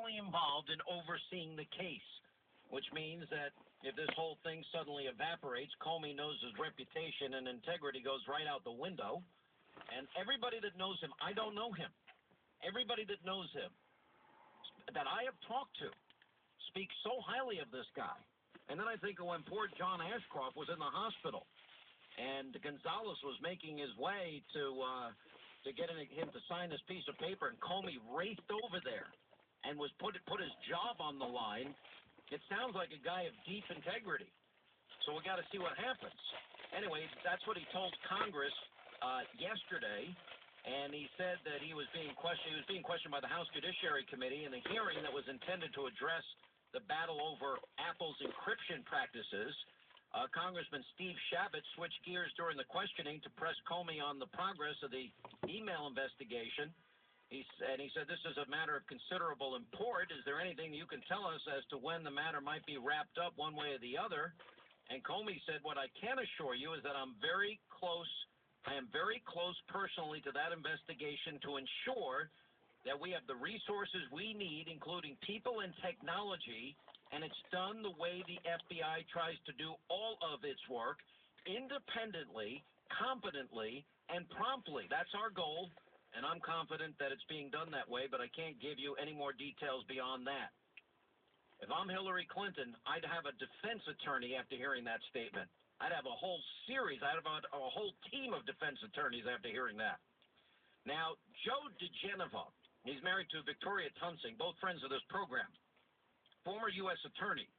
personally involved in overseeing the case, which means that if this whole thing suddenly evaporates, Comey knows his reputation and integrity goes right out the window. And everybody that knows him, I don't know him. Everybody that knows him, that I have talked to, speaks so highly of this guy. And then I think of when poor John Ashcroft was in the hospital, and Gonzalez was making his way to getting him to sign this piece of paper, and Comey raced over there and was put his job on the line. It sounds like a guy of deep integrity. So we got to see what happens. Anyway, that's what he told Congress yesterday, and he said that he was being questioned. He was being questioned by the House Judiciary Committee in a hearing that was intended to address the battle over Apple's encryption practices. Congressman Steve Chabot switched gears during the questioning to press Comey on the progress of the email investigation. He said, this is a matter of considerable import. Is there anything you can tell us as to when the matter might be wrapped up one way or the other? And Comey said, what I can assure you is that I am very close personally to that investigation to ensure that we have the resources we need, including people and technology, and it's done the way the FBI tries to do all of its work, independently, competently, and promptly. That's our goal. And I'm confident that it's being done that way, but I can't give you any more details beyond that. If I'm Hillary Clinton, I'd have a defense attorney after hearing that statement. I'd have a whole series. I'd have a whole team of defense attorneys after hearing that. Now, Joe DeGeneva, he's married to Victoria Tunsing, both friends of this program, former U.S. attorney.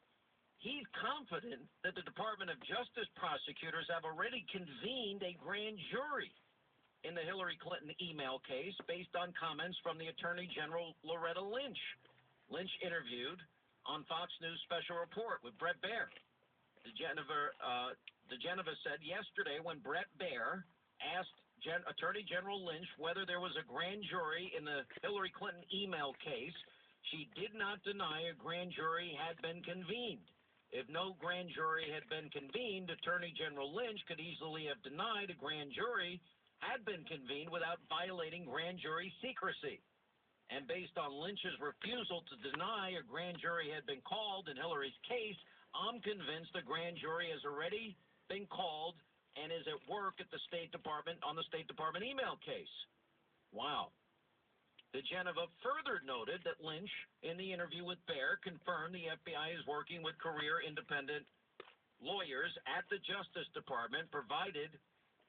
He's confident that the Department of Justice prosecutors have already convened a grand jury in the Hillary Clinton email case based on comments from the Attorney General Loretta Lynch. Lynch interviewed on Fox News Special Report with Bret Baier. DeGeneva said yesterday when Bret Baier asked Attorney General Lynch whether there was a grand jury in the Hillary Clinton email case, she did not deny a grand jury had been convened. If no grand jury had been convened, Attorney General Lynch could easily have denied a grand jury had been convened without violating grand jury secrecy. And based on Lynch's refusal to deny a grand jury had been called in Hillary's case, I'm convinced a grand jury has already been called and is at work at the State Department on the State Department email case. Wow. DeGeneva further noted that Lynch, in the interview with Baier, confirmed the FBI is working with career independent lawyers at the Justice Department, provided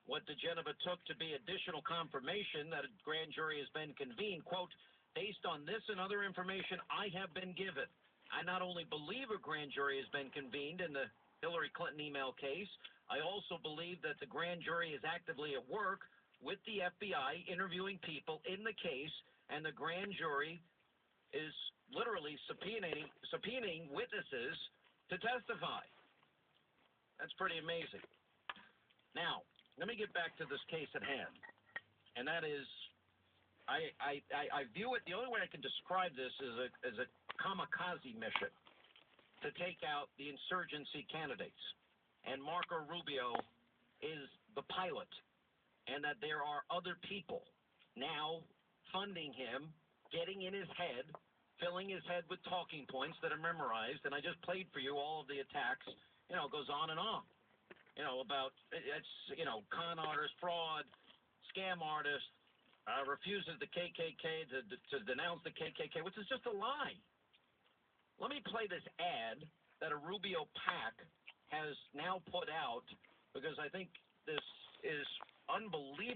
what DeGeneva took to be additional confirmation that a grand jury has been convened. Quote, based on this and other information I have been given, I not only believe a grand jury has been convened in the Hillary Clinton email case, I also believe that the grand jury is actively at work with the FBI interviewing people in the case, and the grand jury is literally subpoenaing witnesses to testify. That's pretty amazing. Now, let me get back to this case at hand, and that is, I view it, the only way I can describe this is a kamikaze mission to take out the insurgency candidates, and Marco Rubio is the pilot, and that there are other people now funding him, getting in his head, filling his head with talking points that are memorized, and I just played for you all of the attacks. It goes on and on. About, con artist, fraud, scam artist, refuses the KKK to denounce the KKK, which is just a lie. Let me play this ad that a Rubio PAC has now put out, because I think this is unbelievable.